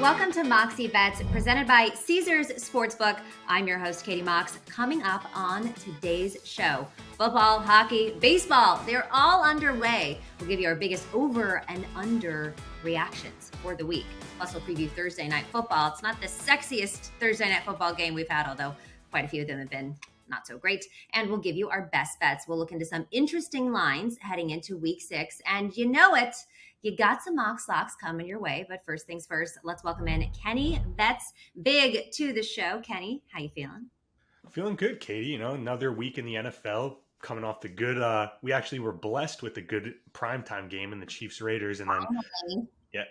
Welcome to Moxie Bets, presented by Caesars Sportsbook. I'm your host, Katie Mox. Coming up on today's show, football, hockey, baseball, they're all underway. We'll give you our biggest over and under reactions for the week. Plus, we'll preview Thursday Night Football. It's not the sexiest Thursday Night Football game we've had, although quite a few of them have been not so great. And we'll give you our best bets. We'll look into some interesting lines heading into week 6. And you know it, you got some Mox Locks coming your way. But first things first, let's welcome in Kenny Bets Big to the show. Kenny, how you feeling? Feeling good, Katie. You know, another week in the NFL, coming off the good. We actually were blessed with a good primetime game in the Chiefs Raiders, and then yeah,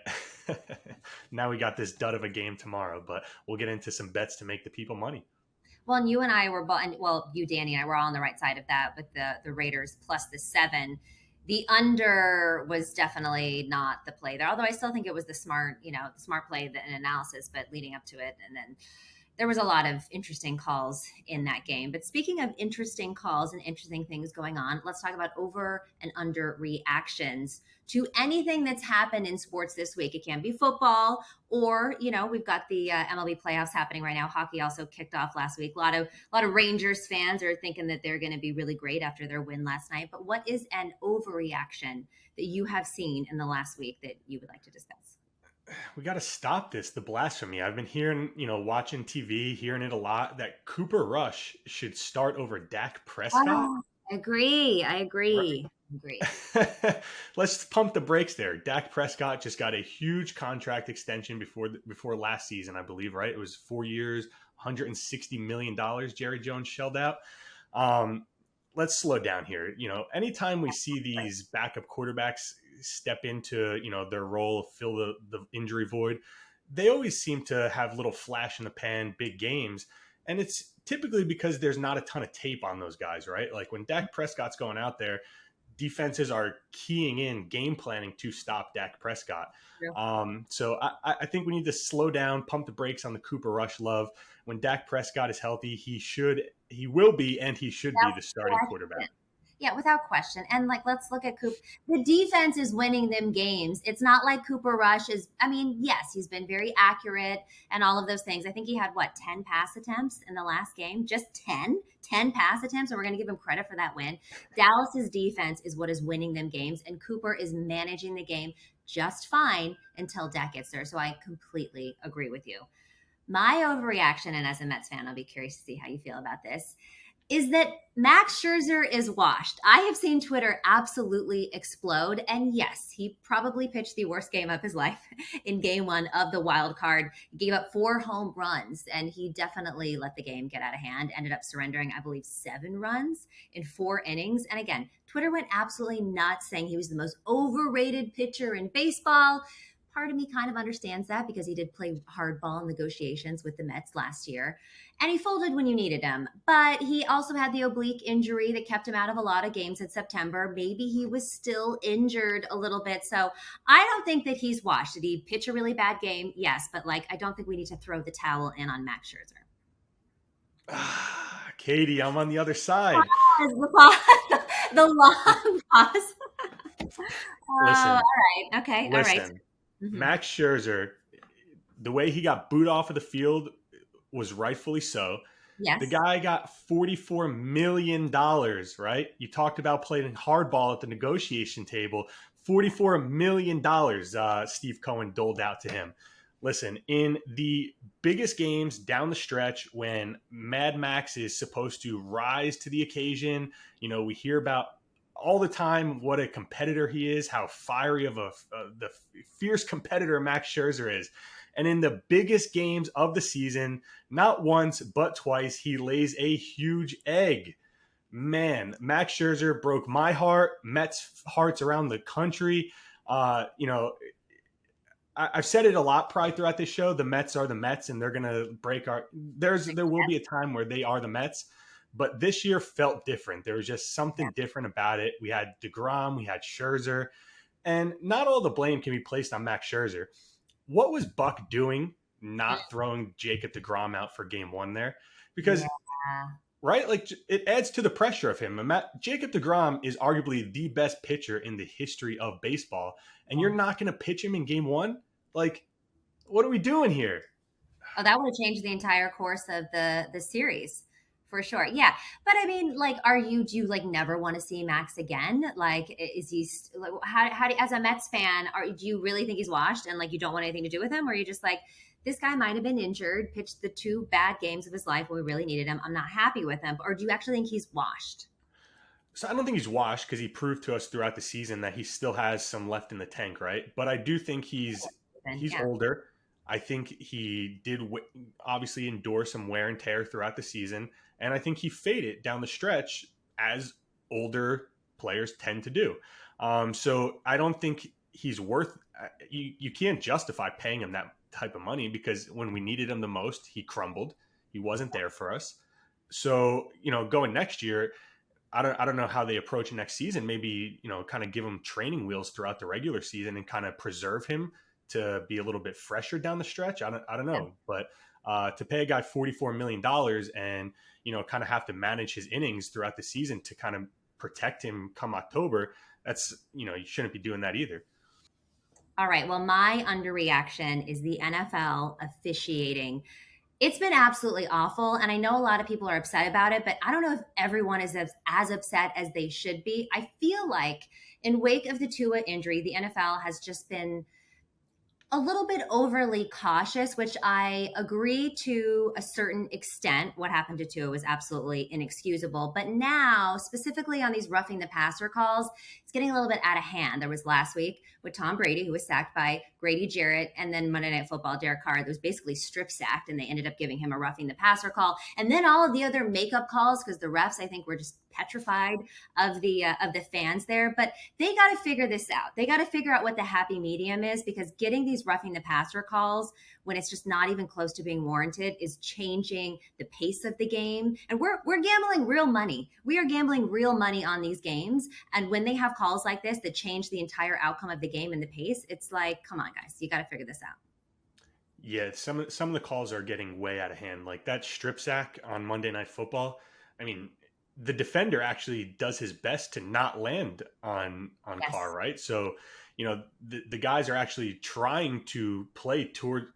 now we got this dud of a game tomorrow. But we'll get into some bets to make the people money. Well, and you and I were, you, Danny, and I were all on the right side of that with the Raiders plus the 7. The under was definitely not the play there, although I still think it was the smart play and analysis, but leading up to it. And then there was a lot of interesting calls in that game. But speaking of interesting calls and interesting things going on, let's talk about over and under reactions to anything that's happened in sports this week. It can be football or, we've got the MLB playoffs happening right now. Hockey also kicked off last week. A lot of Rangers fans are thinking that they're going to be really great after their win last night. But what is an overreaction that you have seen in the last week that you would like to discuss? We got to stop the blasphemy. I've been hearing, watching TV, hearing it a lot, that Cooper Rush should start over Dak Prescott. Oh, I agree. Let's pump the brakes there. Dak Prescott just got a huge contract extension before last season, I believe, right? It was 4 years, $160 million Jerry Jones shelled out. Let's slow down here. Anytime we see these backup quarterbacks step into, their role, fill the injury void, they always seem to have little flash in the pan, big games. And it's typically because there's not a ton of tape on those guys, right? Like when Dak Prescott's going out there, defenses are keying in, game planning to stop Dak Prescott. Yeah. So I think we need to slow down, pump the brakes on the Cooper Rush love. When Dak Prescott is healthy, he will be the starting quarterback. Yeah, without question. And let's look at Cooper. The defense is winning them games. It's not like Cooper Rush is, yes, he's been very accurate and all of those things. I think he had 10 pass attempts in the last game, just 10 pass attempts. And we're going to give him credit for that win. Dallas's defense is what is winning them games. And Cooper is managing the game just fine until Dak gets there. So I completely agree with you. My overreaction, and as a Mets fan, I'll be curious to see how you feel about this, is that Max Scherzer is washed. I have seen Twitter absolutely explode. And yes, he probably pitched the worst game of his life in game 1 of the wild card. He gave up 4 home runs, and he definitely let the game get out of hand, ended up surrendering, I believe, 7 runs in 4 innings. And again, Twitter went absolutely nuts, saying he was the most overrated pitcher in baseball. Part of me kind of understands that because he did play hardball negotiations with the Mets last year. And he folded when you needed him. But he also had the oblique injury that kept him out of a lot of games in September. Maybe he was still injured a little bit. So I don't think that he's washed. Did he pitch a really bad game? Yes. But I don't think we need to throw the towel in on Max Scherzer. Katie, I'm on the other side. The long pause. Listen. All right. Okay. Listen. All right. Mm-hmm. Max Scherzer, the way he got booed off of the field was rightfully so. Yes. The guy got $44 million, right? You talked about playing hardball at the negotiation table. $44 million Steve Cohen doled out to him. Listen, in the biggest games down the stretch when Mad Max is supposed to rise to the occasion, we hear about all the time what a competitor he is, how fiery of the fierce competitor Max Scherzer is. And in the biggest games of the season, not once but twice, he lays a huge egg. Man, Max Scherzer broke my heart, Mets hearts around the country. I've said it a lot probably throughout this show. The Mets are the Mets, and they're going to break there will be a time where they are the Mets. But this year felt different. There was just something different about it. We had DeGrom, we had Scherzer, and not all the blame can be placed on Max Scherzer. What was Buck doing not throwing Jacob DeGrom out for game 1 there? Because, right, it adds to the pressure of him. Jacob DeGrom is arguably the best pitcher in the history of baseball, and you're not going to pitch him in game 1? What are we doing here? Oh, that would have changed the entire course of the series for sure. Yeah. But I mean, like, do you like never want to see Max again? Like, is he, like, how do, as a Mets fan, do you really think he's washed and like you don't want anything to do with him? Or are you just like, this guy might have been injured, pitched the two bad games of his life when we really needed him. I'm not happy with him. Or do you actually think he's washed? So I don't think he's washed because he proved to us throughout the season that he still has some left in the tank, right? But I do think Then, he's yeah. older. I think he did obviously endure some wear and tear throughout the season, and I think he faded down the stretch as older players tend to do. So I don't think he's worth. You can't justify paying him that type of money because when we needed him the most, he crumbled. He wasn't there for us. So going next year, I don't know how they approach next season. Maybe kind of give him training wheels throughout the regular season and kind of preserve him to be a little bit fresher down the stretch. I don't Yeah. know, but to pay a guy $44 million and kind of have to manage his innings throughout the season to kind of protect him come October, that's you shouldn't be doing that either. All right. Well, my underreaction is the NFL officiating. It's been absolutely awful. And I know a lot of people are upset about it, but I don't know if everyone is as upset as they should be. I feel like in wake of the Tua injury, the NFL has just been a little bit overly cautious, which I agree to a certain extent. What happened to Tua was absolutely inexcusable. But now, specifically on these roughing the passer calls, it's getting a little bit out of hand. There was last week with Tom Brady, who was sacked by Grady Jarrett, and then Monday Night Football, Derek Carr, that was basically strip sacked, and they ended up giving him a roughing the passer call. And then all of the other makeup calls, because the refs, I think, were just petrified of the fans there. But they got to figure this out. They got to figure out what the happy medium is, because getting these roughing the passer calls when it's just not even close to being warranted is changing the pace of the game. And we're gambling real money. We are gambling real money on these games. And when they have calls like this that change the entire outcome of the game and the pace, it's like, come on, guys, you got to figure this out. Yeah, some of the calls are getting way out of hand. Like that strip sack on Monday Night Football. I mean, the defender actually does his best to not land on Carr, Yes. right? So, the guys are actually trying to play toward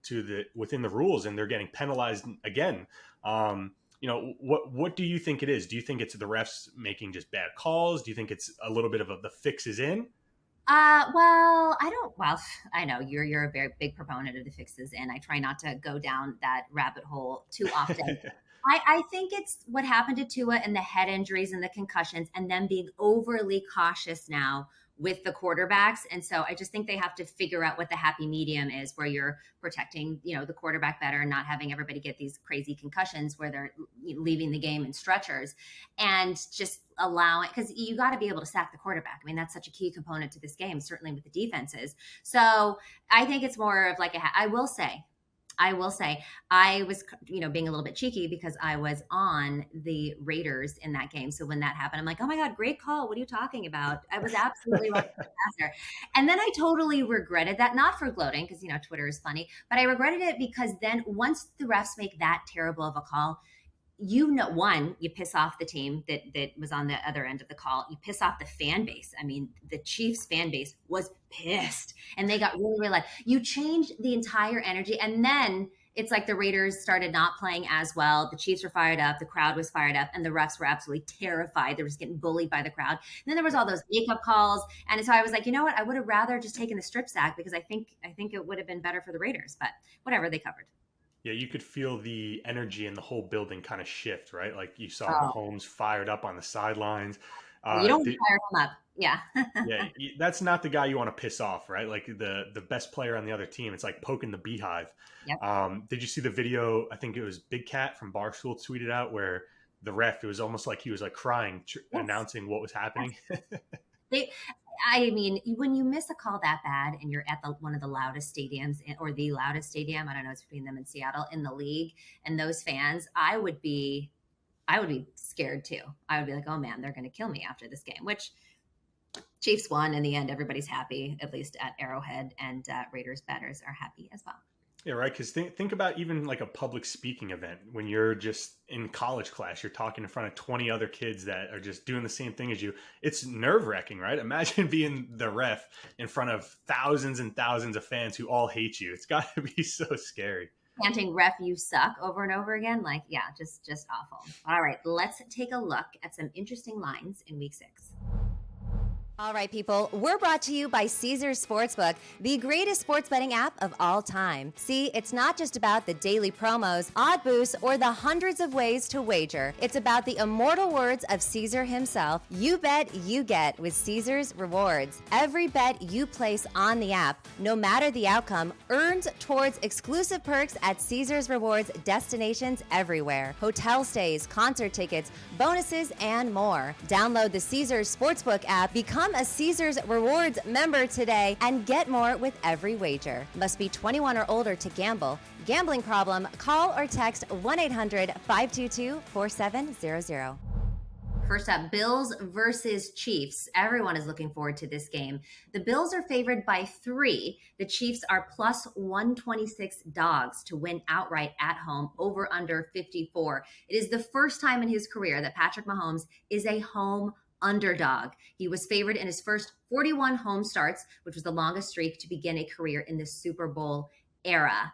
to the within the rules, and they're getting penalized again. What do you think it is? Do you think it's the refs making just bad calls? Do you think it's a little bit of the fix is in? Well, I don't. Well, I know you're a very big proponent of the fixes, and I try not to go down that rabbit hole too often. I think it's what happened to Tua and the head injuries and the concussions, and them being overly cautious now with the quarterbacks. And so I just think they have to figure out what the happy medium is, where you're protecting, the quarterback better and not having everybody get these crazy concussions where they're leaving the game in stretchers, and just allowing, because you got to be able to sack the quarterback. I mean, that's such a key component to this game, certainly with the defenses. So I think it's more of like I will say, I was, being a little bit cheeky because I was on the Raiders in that game. So when that happened, I'm like, oh my God, great call. What are you talking about? I was absolutely right. And then I totally regretted that, not for gloating, because, Twitter is funny, but I regretted it because then once the refs make that terrible of a call, one, you piss off the team that was on the other end of the call. You piss off the fan base. I mean, the Chiefs fan base was pissed, and they got really, really like, you changed the entire energy. And then it's like the Raiders started not playing as well. The Chiefs were fired up, the crowd was fired up, and the refs were absolutely terrified. They were just getting bullied by the crowd. And then there was all those makeup calls, and so I was like, you know what? I would have rather just taken the strip sack, because I think it would have been better for the Raiders. But whatever, they covered. Yeah, you could feel the energy in the whole building kind of shift, right? Like you saw Oh, Mahomes fired up on the sidelines. you Uh, don't the, fire them up. Yeah. yeah, that's not the guy you want to piss off, right? Like the best player on the other team. It's like poking the beehive. Yep. Did you see the video? I think it was Big Cat from Barstool tweeted out where the ref, it was almost like he was like crying, Yes. announcing what was Yes. happening. They, I mean, when you miss a call that bad and you're at one of the loudest stadiums, or the loudest stadium, I don't know, it's between them and Seattle, in the league, and those fans, I would be scared too. I would be like, oh man, they're going to kill me after this game. Which Chiefs won in the end. Everybody's happy, at least at Arrowhead, and Raiders bettors are happy as well. Yeah, right. Because think about even like a public speaking event when you're just in college class, you're talking in front of 20 other kids that are just doing the same thing as you. It's nerve wracking, right? Imagine being the ref in front of thousands and thousands of fans who all hate you. It's got to be so scary. Chanting "ref, you suck" over and over again. Like, yeah, just awful. All right, let's take a look at some interesting lines in week 6. All right, people, we're brought to you by Caesars Sportsbook, the greatest sports betting app of all time. See, it's not just about the daily promos, odd boosts, or the hundreds of ways to wager. It's about the immortal words of Caesar himself. You bet, you get with Caesars Rewards. Every bet you place on the app, no matter the outcome, earns towards exclusive perks at Caesars Rewards destinations everywhere. Hotel stays, concert tickets, bonuses, and more. Download the Caesars Sportsbook app, become a Caesars Rewards member today, and get more with every wager. Must be 21 or older to gamble. Gambling problem? Call or text 1-800-522-4700. First up, Bills versus Chiefs. Everyone is looking forward to this game. The Bills are favored by 3. The Chiefs are plus 126 dogs to win outright at home, over under 54. It is the first time in his career that Patrick Mahomes is a home underdog. He was favored in his first 41 home starts, which was the longest streak to begin a career in the Super Bowl era.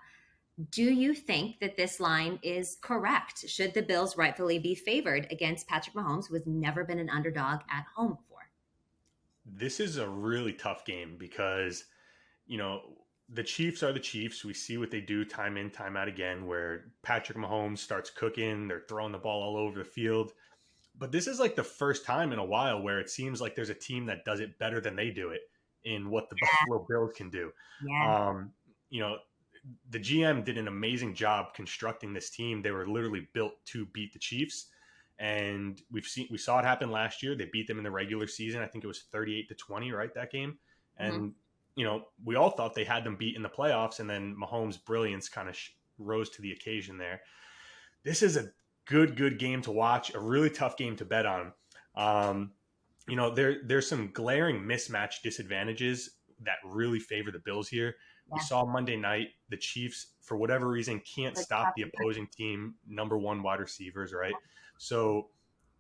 Do you think that this line is correct? Should the Bills rightfully be favored against Patrick Mahomes, who has never been an underdog at home before? This is a really tough game because, you know, the Chiefs are the Chiefs. We see what they do time in, time out again, where Patrick Mahomes starts cooking, they're throwing the ball all over the field. But this is like the first time in a while where it seems like there's a team that does it better than they do it in what the Buffalo Bills can do. Yeah. You know, the GM did an amazing job constructing this team. They were literally built to beat the Chiefs. And we saw it happen last year. They beat them in the regular season. I think it was 38-20, right? That game. And, we all thought they had them beat in the playoffs. And then Mahomes' brilliance kind of rose to the occasion there. This is a good game to watch, a really tough game to bet on. There's some glaring mismatch disadvantages that really favor the Bills here. We saw Monday night, the Chiefs, for whatever reason, can't stop the opposing team number 1 wide receivers, right? So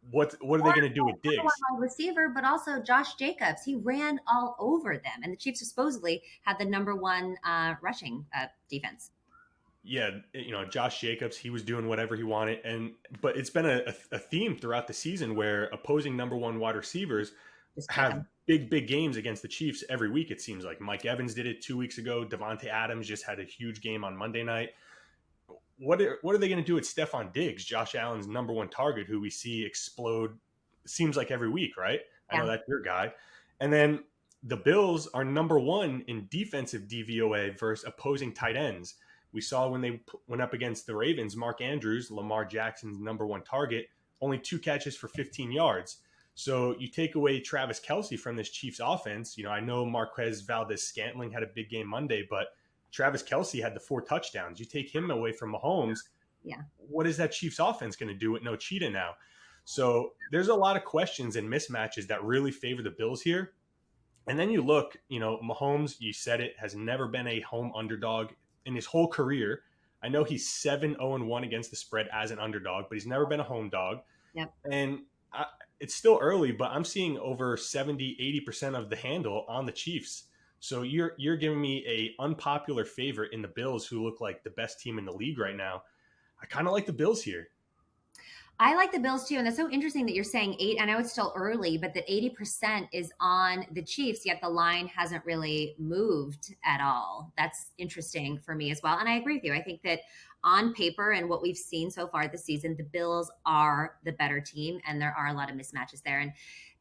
what are they going to do with Diggs? Wide receiver, but also Josh Jacobs. He ran all over them, and the Chiefs supposedly had the number 1 rushing defense. Yeah, Josh Jacobs, he was doing whatever he wanted, but it's been a theme throughout the season where opposing number 1 wide receivers have big games against the Chiefs every week. It seems like Mike Evans did it 2 weeks ago. Devontae Adams just had a huge game on Monday night. What are they going to do with Stephon Diggs, Josh Allen's number 1 target, who we see explode? Seems like every week, right? I know that's your guy. And then the Bills are number 1 in defensive DVOA versus opposing tight ends. We saw when they went up against the Ravens, Mark Andrews, Lamar Jackson's number 1 target, only 2 catches for 15 yards. So you take away Travis Kelce from this Chiefs offense. I know Marquez Valdez-Scantling had a big game Monday, but Travis Kelce had the 4 touchdowns. You take him away from Mahomes. Yeah. What is that Chiefs offense going to do with no Cheetah now? So there's a lot of questions and mismatches that really favor the Bills here. And then you look, Mahomes, you said it, has never been a home underdog in his whole career. I know he's 7-0-1 against the spread as an underdog, but he's never been a home dog. Yep. And it's still early, but I'm seeing over 70-80% of the handle on the Chiefs. So you're giving me a unpopular favorite in the Bills, who look like the best team in the league right now. I kind of like the Bills here. I like the Bills too, and that's so interesting that you're saying 8. I know it's still early, but that 80% is on the Chiefs, yet the line hasn't really moved at all. That's interesting for me as well, and I agree with you. I think that on paper and what we've seen so far this season, the Bills are the better team, and there are a lot of mismatches there. And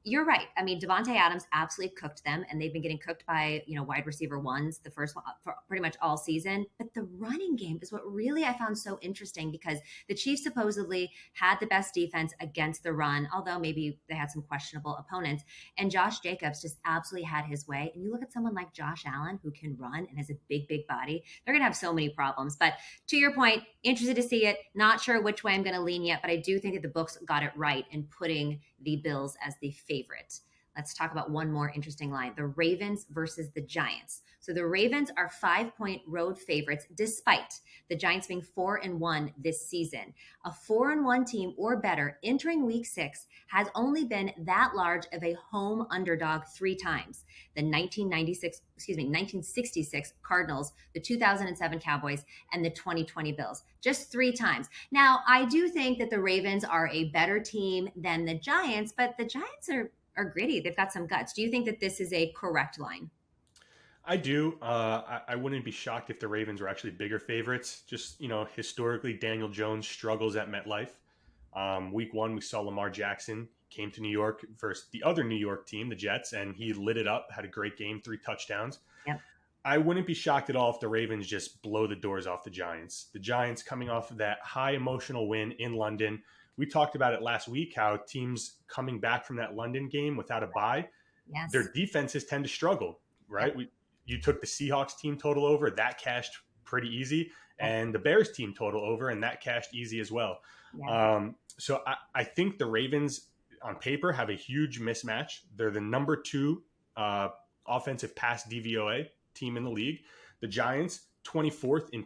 you're right. I mean, Devontae Adams absolutely cooked them, and they've been getting cooked by, wide receiver ones, the first one for pretty much all season. But the running game is what really I found so interesting, because the Chiefs supposedly had the best defense against the run, although maybe they had some questionable opponents. And Josh Jacobs just absolutely had his way. And you look at someone like Josh Allen, who can run and has a big body. They're going to have so many problems. But to your point, interested to see it. Not sure which way I'm going to lean yet, but I do think that the books got it right in putting the Bills as the favorite. Let's talk about one more interesting line. The Ravens versus the Giants. So the Ravens are 5-point road favorites despite the Giants being 4-1 this season. A 4-1 team or better entering week 6 has only been that large of a home underdog 3 times. The 1966 Cardinals, the 2007 Cowboys, and the 2020 Bills. Just 3 times. Now, I do think that the Ravens are a better team than the Giants, but the Giants are gritty. They've got some guts. Do you think that this is a correct line? I do. I wouldn't be shocked if the Ravens were actually bigger favorites. Just, historically, Daniel Jones struggles at MetLife. Week 1, we saw Lamar Jackson came to New York versus the other New York team, the Jets, and he lit it up, had a great game, 3 touchdowns. Yep. I wouldn't be shocked at all if the Ravens just blow the doors off the Giants. The Giants coming off of that high emotional win in London. We talked about it last week, how teams coming back from that London game without a bye, Yes. their defenses tend to struggle, right? Yep. You took the Seahawks team total over, that cashed pretty easy, and the Bears team total over, and that cashed easy as well. Yeah. So I think the Ravens on paper have a huge mismatch. They're the number 2 offensive pass DVOA team in the league. The Giants, 24th in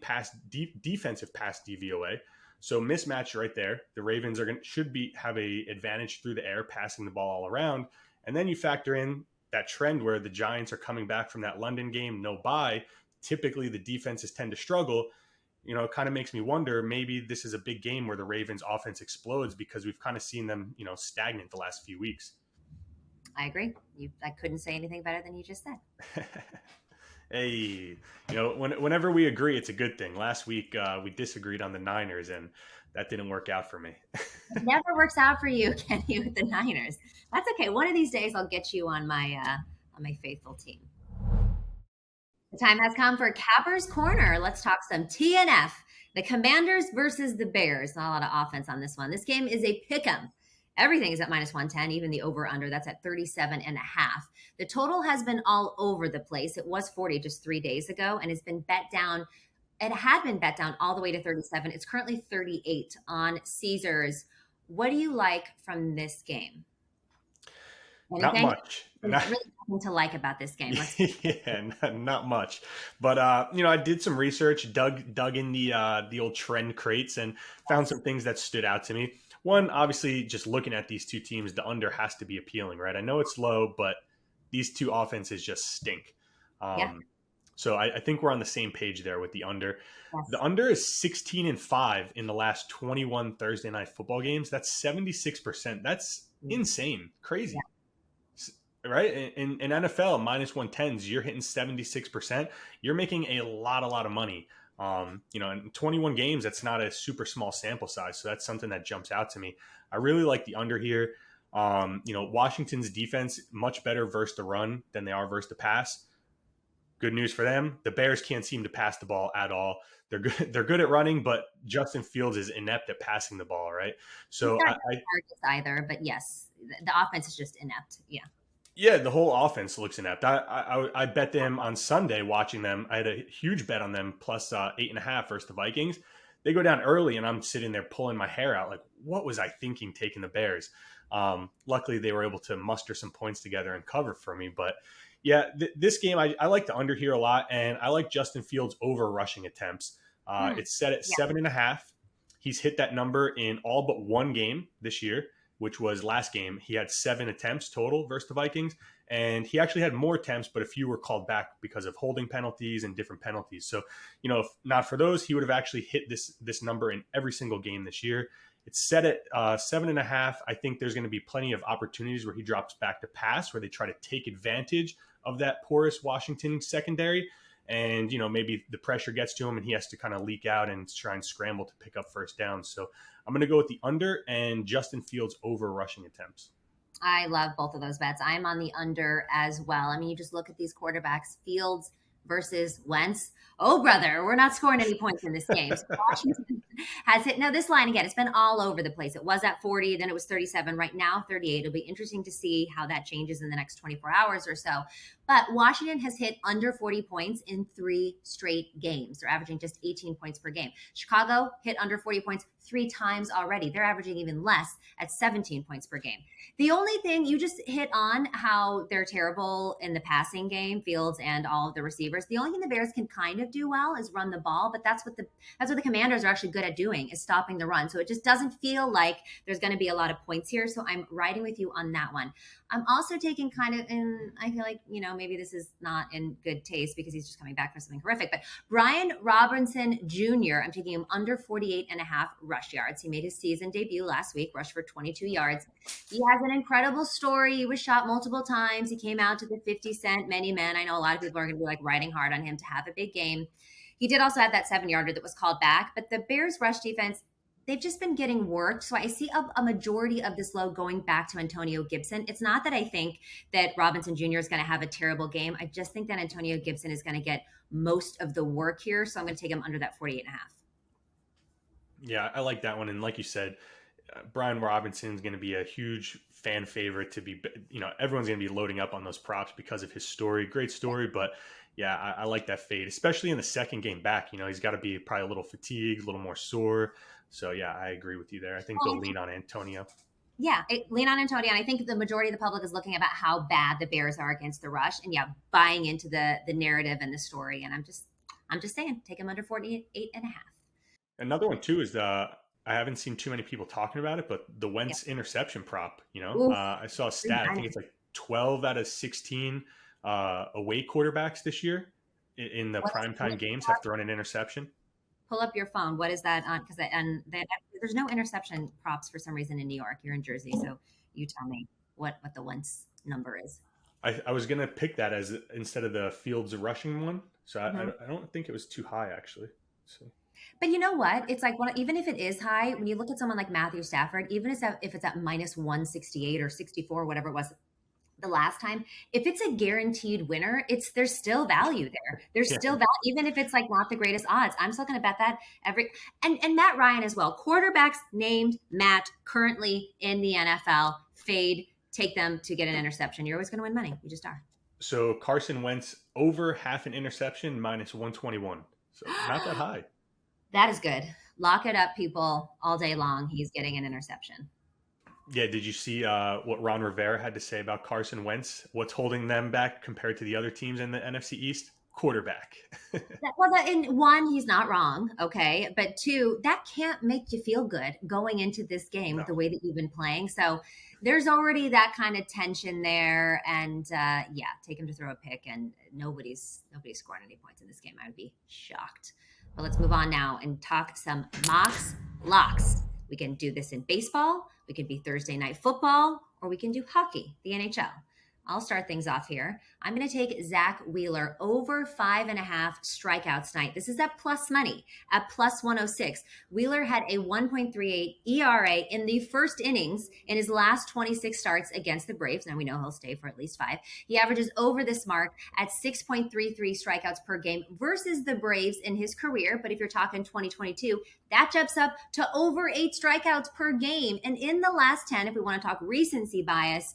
defensive pass DVOA. So mismatch right there. The Ravens should have a advantage through the air, passing the ball all around. And then you factor in that trend where the Giants are coming back from that London game, no bye. Typically, the defenses tend to struggle. It kind of makes me wonder, maybe this is a big game where the Ravens offense explodes, because we've kind of seen them, stagnant the last few weeks. I agree. I couldn't say anything better than you just said. Hey, whenever we agree, it's a good thing. Last week, we disagreed on the Niners, and that didn't work out for me. It never works out for you, Kenny, with the Niners. That's okay. One of these days, I'll get you on my faithful team. The time has come for Capper's Corner. Let's talk some TNF. The Commanders versus the Bears. Not a lot of offense on this one. This game is a pick'em. Everything is at -110, even the over-under. That's at 37.5. The total has been all over the place. It was 40 just 3 days ago, and it's been bet down. It had been bet down all the way to 37. It's currently 38 on Caesars. What do you like from this game? Anything? Not much. There's really nothing to like about this game. Yeah, not much. But I did some research, dug in the old trend crates, and found some things that stood out to me. One, obviously, just looking at these two teams, the under has to be appealing, right? I know it's low, but these two offenses just stink. So I think we're on the same page there with the under. Yes. The under is 16-5 in the last 21 Thursday night football games. That's 76%. That's insane, crazy. Yeah. Right? In NFL, -110s, you're hitting 76%. You're making a lot of money. In 21 games, that's not a super small sample size. So that's something that jumps out to me. I really like the under here. Washington's defense, much better versus the run than they are versus the pass. Good news for them. The Bears can't seem to pass the ball at all. They're good at running, but Justin Fields is inept at passing the ball, right? So he's not targets either, but yes, the offense is just inept. Yeah. Yeah, the whole offense looks inept. I bet them on Sunday watching them. I had a huge bet on them plus 8.5 versus the Vikings. They go down early, and I'm sitting there pulling my hair out. Like, what was I thinking taking the Bears? Luckily, they were able to muster some points together and cover for me. But yeah, this game, I like the under here a lot, and I like Justin Fields over rushing attempts. It's set at 7.5. He's hit that number in all but one game this year, which was last game. He had 7 attempts total versus the Vikings, and he actually had more attempts, but a few were called back because of holding penalties and different penalties. So, if not for those, he would have actually hit this number in every single game this year. It's set at 7.5. I think there's going to be plenty of opportunities where he drops back to pass, where they try to take advantage of that porous Washington secondary. And, maybe the pressure gets to him and he has to kind of leak out and try and scramble to pick up first down. So I'm going to go with the under and Justin Fields over rushing attempts. I love both of those bets. I'm on the under as well. I mean, you just look at these quarterbacks, Fields versus Wentz. Oh, brother, we're not scoring any points in this game. So Washington has hit. Now, this line, again, it's been all over the place. It was at 40, then it was 37. Right now, 38. It'll be interesting to see how that changes in the next 24 hours or so. But Washington has hit under 40 points in 3 straight games. They're averaging just 18 points per game. Chicago hit under 40 points 3 times already. They're averaging even less at 17 points per game. The only thing you just hit on how they're terrible in the passing game, Fields and all of the receivers. The only thing the Bears can kind of do well is run the ball, but that's what the Commanders are actually good at doing, is stopping the run. So it just doesn't feel like there's going to be a lot of points here. So I'm riding with you on that one. I'm also taking kind of, and I feel like, maybe this is not in good taste because he's just coming back from something horrific, but Brian Robinson Jr., I'm taking him under 48.5 rush yards. He made his season debut last week, rushed for 22 yards. He has an incredible story. He was shot multiple times. He came out to the 50-cent many men. I know a lot of people are going to be like riding hard on him to have a big game. He did also have that 7-yarder that was called back, but the Bears rush defense, they've just been getting worked. So I see a majority of this load going back to Antonio Gibson. It's not that I think that Robinson Jr. is going to have a terrible game. I just think that Antonio Gibson is going to get most of the work here. So I'm going to take him under that 48.5. Yeah, I like that one. And like you said, Brian Robinson is going to be a huge fan favorite to be, everyone's going to be loading up on those props because of his story. Great story. But yeah, I like that fade, especially in the second game back. He's got to be probably a little fatigued, a little more sore. So yeah, I agree with you there. I think they'll lean on Antonio. Yeah, lean on Antonio. And I think the majority of the public is looking about how bad the Bears are against the rush, and buying into the narrative and the story. And I'm just saying, take him under 48.5. Another one too is I haven't seen too many people talking about it, but the Wentz interception prop. I saw a stat. I think it's like 12 out of 16 away quarterbacks this year in the primetime games have thrown an interception. Pull up your phone. What is that on? Because there's no interception props for some reason in New York. You're in Jersey, so you tell me what the Wentz number is. I was gonna pick that as instead of the Fields rushing one, so I don't think it was too high actually. So. But you know what? It's like, even if it is high, when you look at someone like Matthew Stafford, even if it's at minus 168 or 64, whatever it was the last time, if it's a guaranteed winner, there's still value there. There's still value, even if it's like not the greatest odds. I'm still going to bet that and Matt Ryan as well. Quarterbacks named Matt currently in the NFL, fade, take them to get an interception. You're always going to win money. You just are. So Carson Wentz over half an interception minus 121. So not that high. That is good. Lock it up, people, all day long. He's getting an interception. Yeah, did you see what Ron Rivera had to say about Carson Wentz? What's holding them back compared to the other teams in the NFC East? Quarterback. In one, he's not wrong, okay? But two, that can't make you feel good going into this game with the way that you've been playing. So there's already that kind of tension there. And take him to throw a pick, and nobody's scoring any points in this game. I would be shocked. But let's move on now and talk some Mox Locks. We can do this in baseball, we can be Thursday night football, or we can do hockey, the NHL. I'll start things off here. I'm going to take Zach Wheeler over 5.5 strikeouts tonight. This is at plus money, at plus 106. Wheeler had a 1.38 ERA in the first innings in his last 26 starts against the Braves. Now we know he'll stay for at least 5. He averages over this mark at 6.33 strikeouts per game versus the Braves in his career. But if you're talking 2022, that jumps up to over 8 strikeouts per game. And in the last 10, if we want to talk recency bias,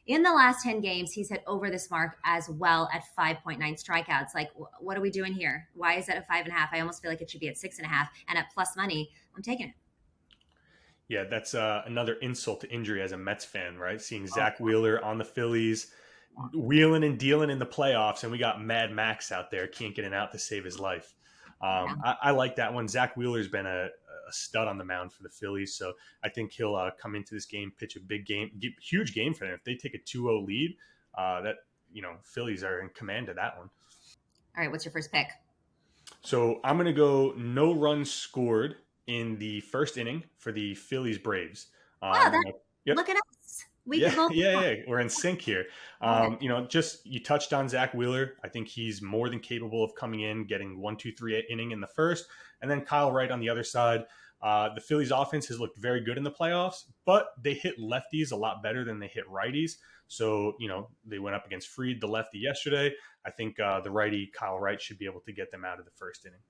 in the last 10 games, he's hit over this mark as well at 5.9 strikeouts. Like, what are we doing here? Why is that at 5.5? I almost feel like it should be at 6.5. And at plus money, I'm taking it. Yeah, that's another insult to injury as a Mets fan, right? Seeing Zach Wheeler on the Phillies, wheeling and dealing in the playoffs, and we got Mad Max out there, can't get an out to save his life. I like that one. Zach Wheeler's been a stud on the mound for the Phillies, so I think he'll come into this game, pitch a big game, huge game for them. If they take a 2-0 lead, Phillies are in command of that one. All right, what's your first pick? So I'm going to go no runs scored in the first inning for the Phillies Braves. Look at us. We're in sync here. You touched on Zach Wheeler. I think he's more than capable of coming in, getting 1, 2, 3 inning in the first, and then Kyle Wright on the other side. The Phillies offense has looked very good in the playoffs, but they hit lefties a lot better than they hit righties. So, they went up against Fried, the lefty, yesterday. I think the righty Kyle Wright should be able to get them out of the first inning.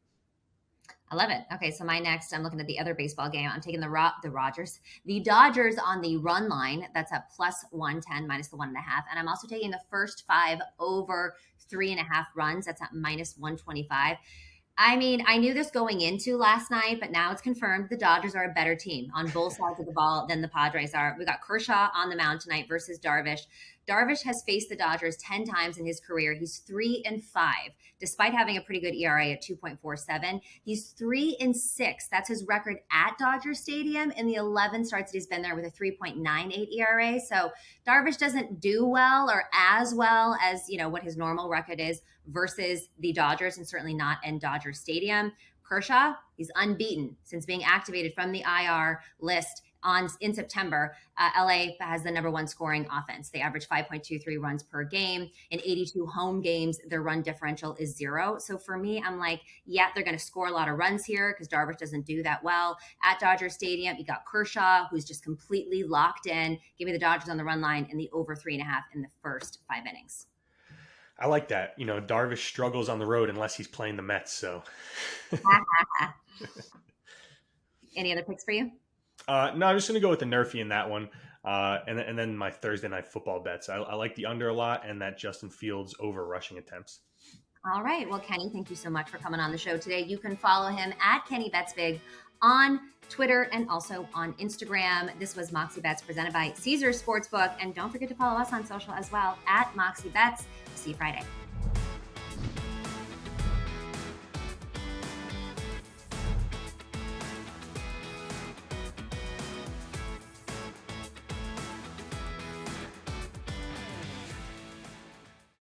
I love it. Okay, so my next, I'm looking at the other baseball game. I'm taking the Dodgers on the run line. That's at plus 110 minus the 1.5. And I'm also taking the first 5 over 3.5 runs. That's at minus 125. I mean, I knew this going into last night, but now it's confirmed the Dodgers are a better team on both sides of the ball than the Padres are. We got Kershaw on the mound tonight versus Darvish. Darvish has faced the Dodgers 10 times in his career. He's 3-5, despite having a pretty good ERA at 2.47. He's 3-6. That's his record at Dodger Stadium in the 11 starts that he's been there with a 3.98 ERA. So Darvish doesn't do well or as well as, what his normal record is versus the Dodgers, and certainly not in Dodger Stadium. Kershaw, he's unbeaten since being activated from the IR list in September. LA has the number 1 scoring offense. They average 5.23 runs per game. In 82 home games, their run differential is 0. So for me, I'm like, yeah, they're going to score a lot of runs here because Darvish doesn't do that well. At Dodger Stadium, you got Kershaw, who's just completely locked in. Give me the Dodgers on the run line in the over 3.5 in the first 5 innings. I like that. Darvish struggles on the road unless he's playing the Mets. So, any other picks for you? No, I'm just going to go with the Nerfy in that one. And then my Thursday night football bets. I like the under a lot and that Justin Fields over rushing attempts. All right. Well, Kenny, thank you so much for coming on the show today. You can follow him at Kenny Bets Big on Twitter and also on Instagram. This was Moxie Bets presented by Caesars Sportsbook. And don't forget to follow us on social as well at Moxie Bets. See you Friday.